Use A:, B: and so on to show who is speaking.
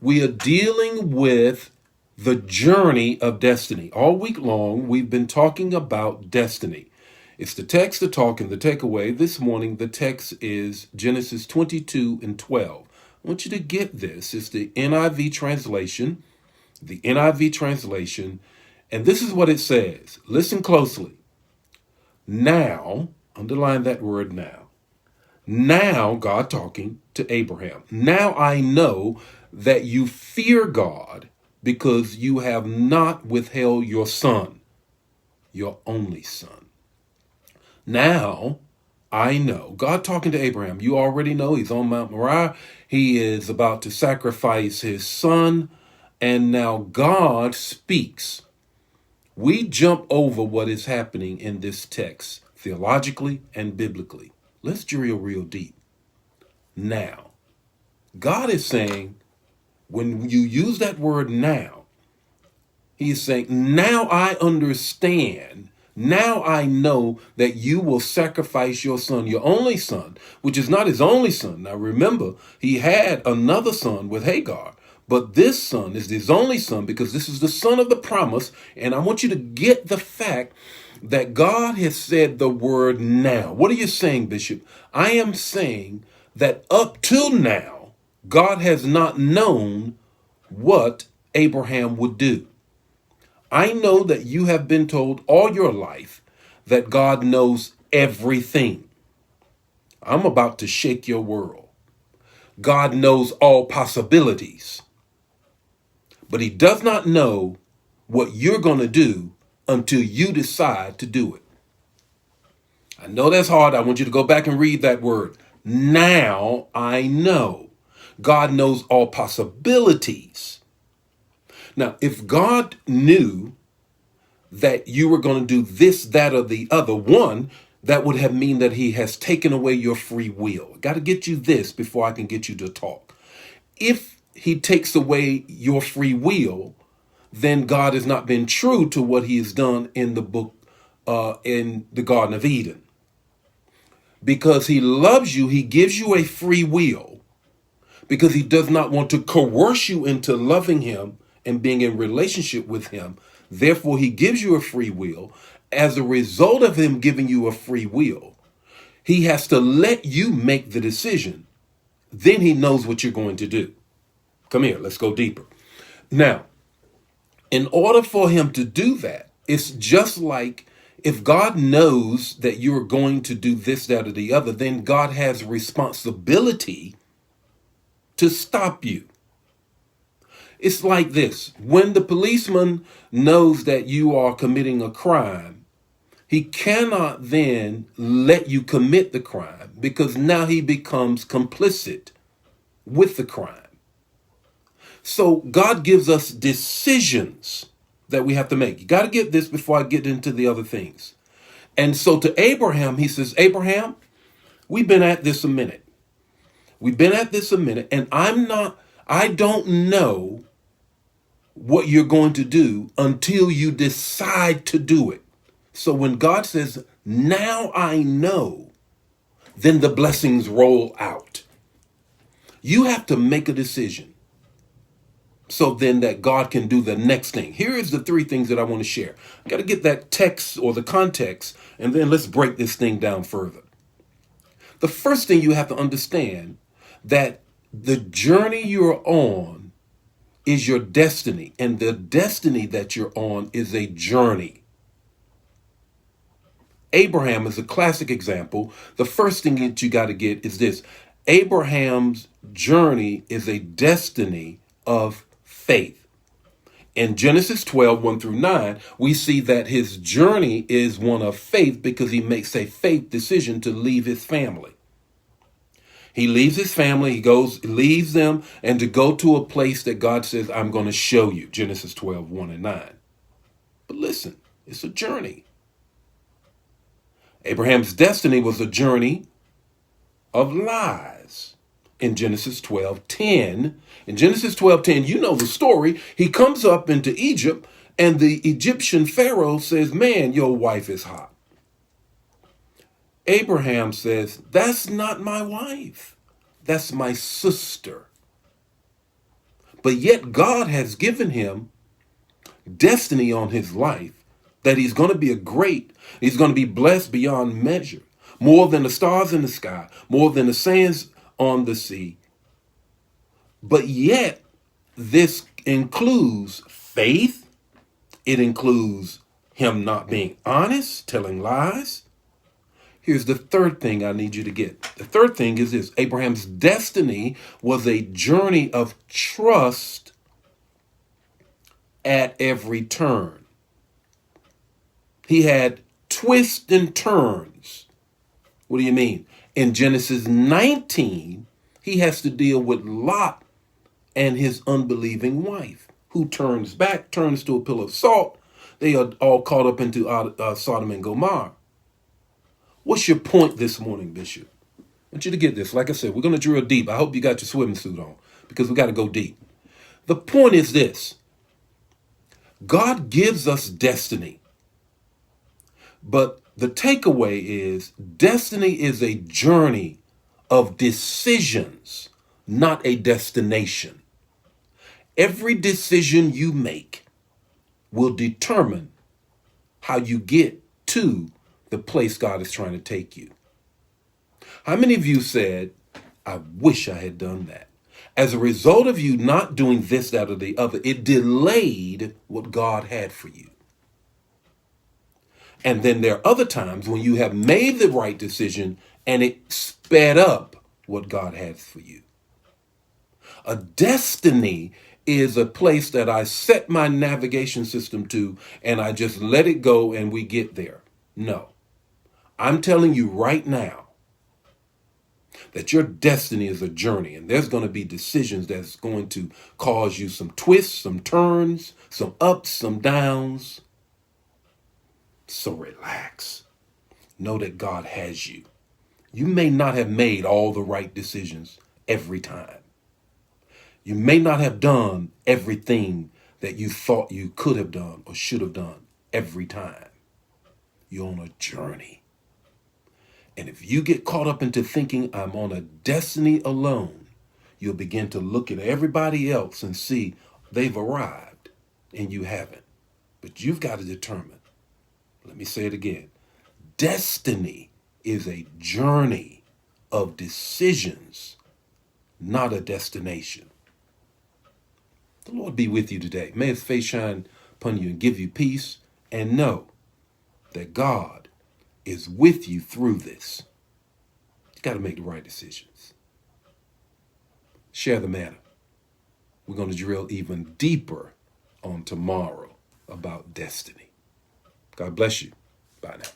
A: we are dealing with the journey of destiny. All week long, we've been talking about destiny. It's the text, the talk, and the takeaway. This morning, the text is Genesis 22 and 12. I want you to get this. It's the NIV translation. The NIV translation. And this is what it says. Listen closely. Now, underline that word now. Now, God talking to Abraham. Now I know that you fear God because you have not withheld your son, your only son. Now I know. God talking to Abraham. You already know he's on Mount Moriah. He is about to sacrifice his son. And now God speaks. We jump over what is happening in this text, theologically and biblically. Let's drill real deep. Now, God is saying, when you use that word now, he's saying, now I understand. Now I know that you will sacrifice your son, your only son, which is not his only son. Now remember, he had another son with Hagar, but this son is his only son because this is the son of the promise. And I want you to get the fact that God has said the word now. What are you saying, Bishop? I am saying that up till now, God has not known what Abraham would do. I know that you have been told all your life that God knows everything. I'm about to shake your world. God knows all possibilities, but he does not know what you're going to do until you decide to do it. I know that's hard. I want you to go back and read that word. Now I know. God knows all possibilities. Now, if God knew that you were going to do this, that, or the other one, that would have mean that he has taken away your free will. I got to get you this before I can get you to talk. If he takes away your free will, then God has not been true to what he has done in the book, in the Garden of Eden. Because he loves you, he gives you a free will because he does not want to coerce you into loving him and being in relationship with him. Therefore, he gives you a free will. As a result of him giving you a free will, he has to let you make the decision. Then he knows what you're going to do. Come here, let's go deeper. Now, in order for him to do that, it's just like if God knows that you're going to do this, that, or the other, then God has a responsibility to stop you. It's like this. When the policeman knows that you are committing a crime, he cannot then let you commit the crime because now he becomes complicit with the crime. So God gives us decisions that we have to make. You got to get this before I get into the other things. And so to Abraham, he says, Abraham, we've been at this a minute. We've been at this a minute, and I don't know what you're going to do until you decide to do it. So when God says, now I know, then the blessings roll out. You have to make a decision so then that God can do the next thing. Here is the three things that I want to share. I got to get that text or the context, and then let's break this thing down further. The first thing you have to understand that the journey you're on is your destiny, and the destiny that you're on is a journey. Abraham is a classic example. The first thing that you got to get is this. Abraham's journey is a destiny of faith. In Genesis 12, 1 through 9, we see that his journey is one of faith because he makes a faith decision to leave his family. He leaves his family, leaves them, and to go to a place that God says, I'm going to show you. Genesis 12, 1 and 9. But listen, it's a journey. Abraham's destiny was a journey of lies. In Genesis 12:10, you know the story. He comes up into Egypt, and the Egyptian Pharaoh says, man, your wife is hot. Abraham says, that's not my wife. That's my sister. But yet God has given him destiny on his life that he's going to be he's going to be blessed beyond measure, more than the stars in the sky, more than the sands on the sea. But yet, this includes faith. It includes him not being honest, telling lies. Here's the third thing I need you to get. The third thing is this: Abraham's destiny was a journey of trust at every turn. He had twists and turns. What do you mean? In Genesis 19, he has to deal with Lot and his unbelieving wife, who turns back, turns to a pillar of salt. They are all caught up into Sodom and Gomorrah. What's your point this morning, Bishop? I want you to get this. Like I said, we're going to drill deep. I hope you got your swimming suit on because we got to go deep. The point is this: God gives us destiny. But the takeaway is destiny is a journey of decisions, not a destination. Every decision you make will determine how you get to the place God is trying to take you. How many of you said, I wish I had done that? As a result of you not doing this, that, or the other, it delayed what God had for you. And then there are other times when you have made the right decision and it sped up what God has for you. A destiny is a place that I set my navigation system to and I just let it go and we get there. No. I'm telling you right now that your destiny is a journey, and there's going to be decisions that's going to cause you some twists, some turns, some ups, some downs. So relax. Know that God has you. You may not have made all the right decisions every time. You may not have done everything that you thought you could have done or should have done every time. You're on a journey. And if you get caught up into thinking I'm on a destiny alone, you'll begin to look at everybody else and see they've arrived and you haven't. But you've got to determine. Let me say it again. Destiny is a journey of decisions, not a destination. The Lord be with you today. May his face shine upon you and give you peace, and know that God is with you through this. You got to make the right decisions. Share the manna. We're going to drill even deeper on tomorrow about destiny. God bless you. Bye now.